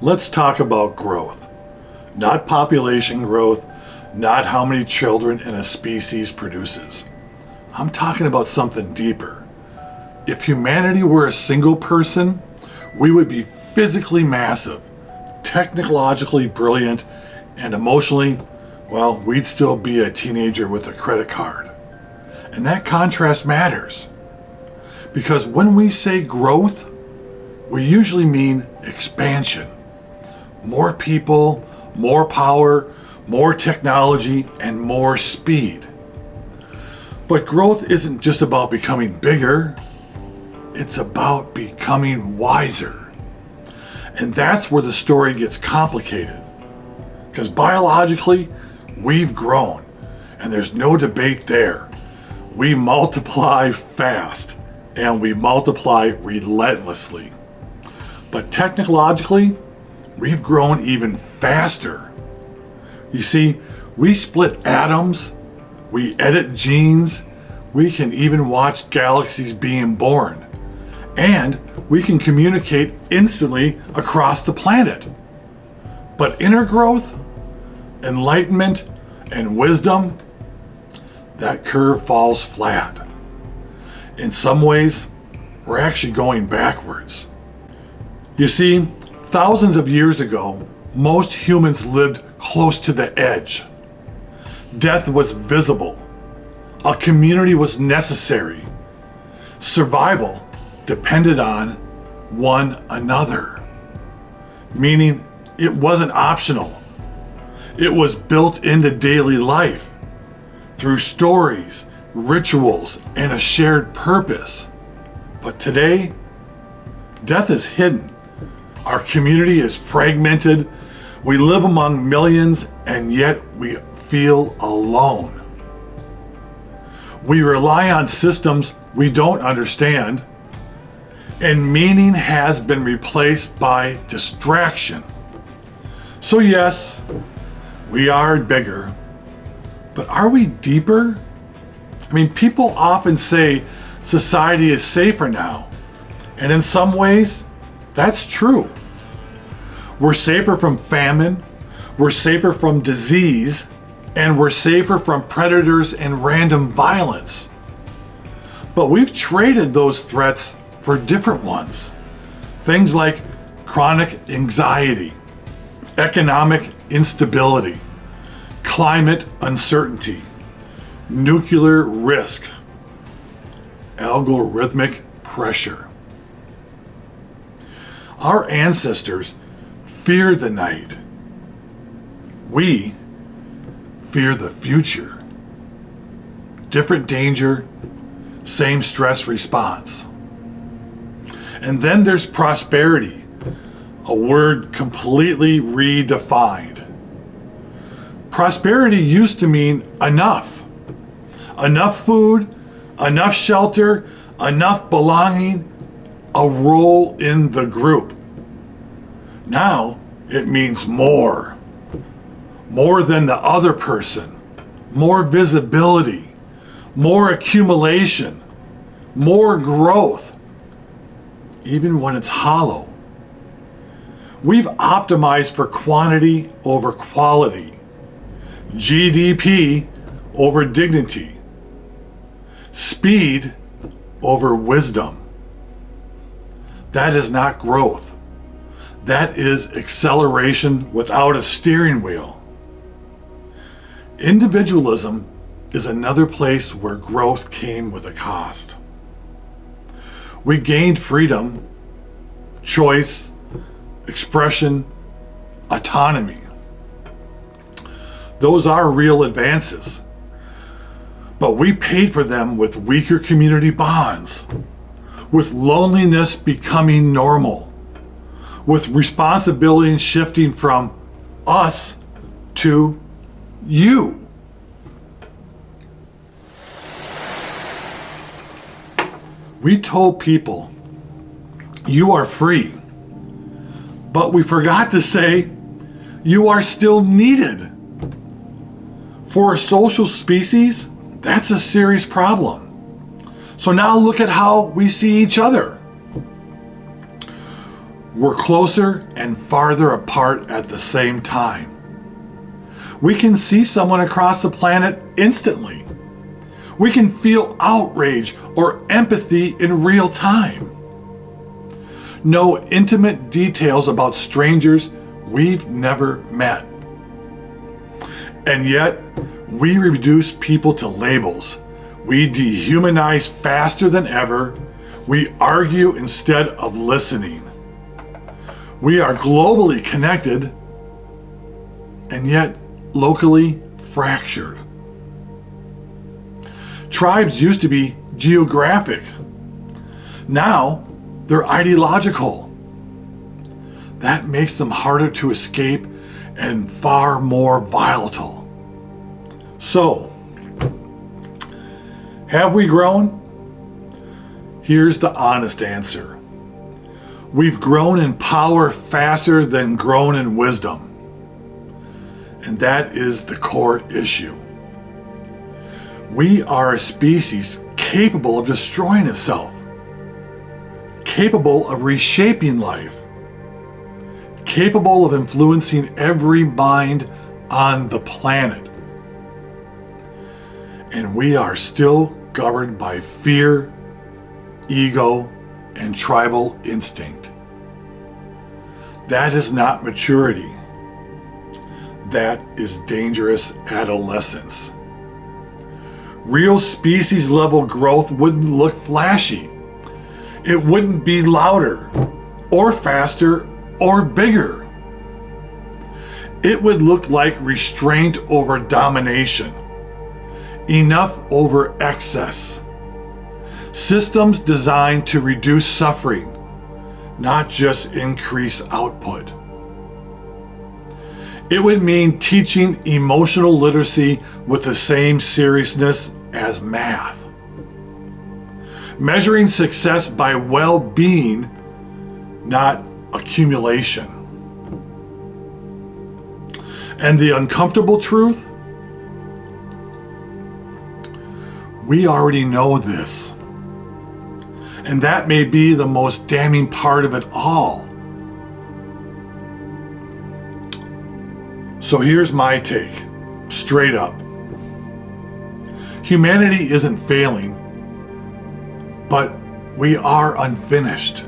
Let's talk about growth. Not population growth, not how many children in a species produces. I'm talking about something deeper. If humanity were a single person, we would be physically massive, technologically brilliant, and emotionally, well, we'd still be a teenager with a credit card. And that contrast matters. Because when we say growth, we usually mean expansion. More people, more power, more technology, and more speed. But growth isn't just about becoming bigger, it's about becoming wiser. And that's where the story gets complicated. Because biologically, we've grown, and there's no debate there. We multiply fast, and we multiply relentlessly. But technologically, we've grown even faster. You see, we split atoms, we edit genes, we can even watch galaxies being born, and we can communicate instantly across the planet. But inner growth, enlightenment, and wisdom, that curve falls flat. In some ways, we're actually going backwards. You see, thousands of years ago, most humans lived close to the edge. Death was visible. A community was necessary. Survival depended on one another. Meaning, it wasn't optional. It was built into daily life through stories, rituals, and a shared purpose. But today, death is hidden. Our community is fragmented. We live among millions, and yet we feel alone. We rely on systems we don't understand, and meaning has been replaced by distraction. So yes, we are bigger, but are we deeper? I mean, people often say society is safer now, and in some ways, that's true. We're safer from famine, we're safer from disease, and we're safer from predators and random violence. But we've traded those threats for different ones. Things like chronic anxiety, economic instability, climate uncertainty, nuclear risk, algorithmic pressure. Our ancestors feared the night. We fear the future. Different danger, same stress response. And then there's prosperity, a word completely redefined. Prosperity used to mean enough. Enough food, enough shelter, enough belonging, a role in the group. Now it means more. More than the other person. More visibility. More accumulation. More growth. Even when it's hollow. We've optimized for quantity over quality. GDP over dignity. Speed over wisdom. That is not growth. That is acceleration without a steering wheel. Individualism is another place where growth came with a cost. We gained freedom, choice, expression, autonomy. Those are real advances. But we paid for them with weaker community bonds, with loneliness becoming normal, with responsibility shifting from us to you. We told people, you are free, but we forgot to say, you are still needed. For a social species, that's a serious problem. So now look at how we see each other. we're closer and farther apart at the same time. We can see someone across the planet instantly. We can feel outrage or empathy in real time. Know intimate details about strangers we've never met. And yet, we reduce people to labels. We dehumanize faster than ever. We argue instead of listening. We are globally connected and yet locally fractured. Tribes used to be geographic. Now they're ideological. That makes them harder to escape and far more volatile. So, have we grown? Here's the honest answer. We've grown in power faster than grown in wisdom. And that is the core issue. We are a species capable of destroying itself, capable of reshaping life, capable of influencing every mind on the planet. And we are still governed by fear, ego, and tribal instinct. That is not maturity. That is dangerous adolescence. Real species level growth wouldn't look flashy. It wouldn't be louder or faster or bigger. It would look like restraint over domination, enough over excess. Systems designed to reduce suffering, not just increase output. It would mean teaching emotional literacy with the same seriousness as math. Measuring success by well-being, not accumulation. And the uncomfortable truth? We already know this. And that may be the most damning part of it all. So here's my take, straight up. Humanity isn't failing, but we are unfinished.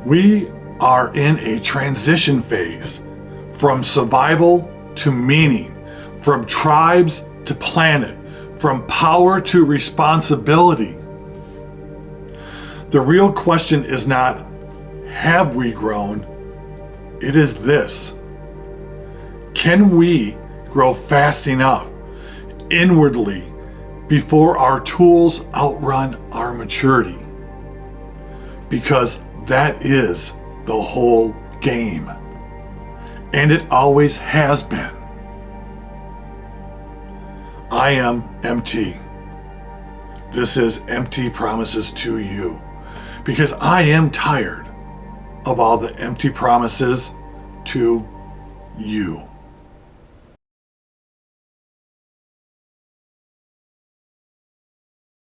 We are in a transition phase, from survival to meaning, from tribes to planet, from power to responsibility. The real question is not, have we grown? It is this. Can we grow fast enough inwardly before our tools outrun our maturity? Because that is the whole game. And it always has been. I am MT. This is Empty Promises to You. Because I am tired of all the empty promises to you.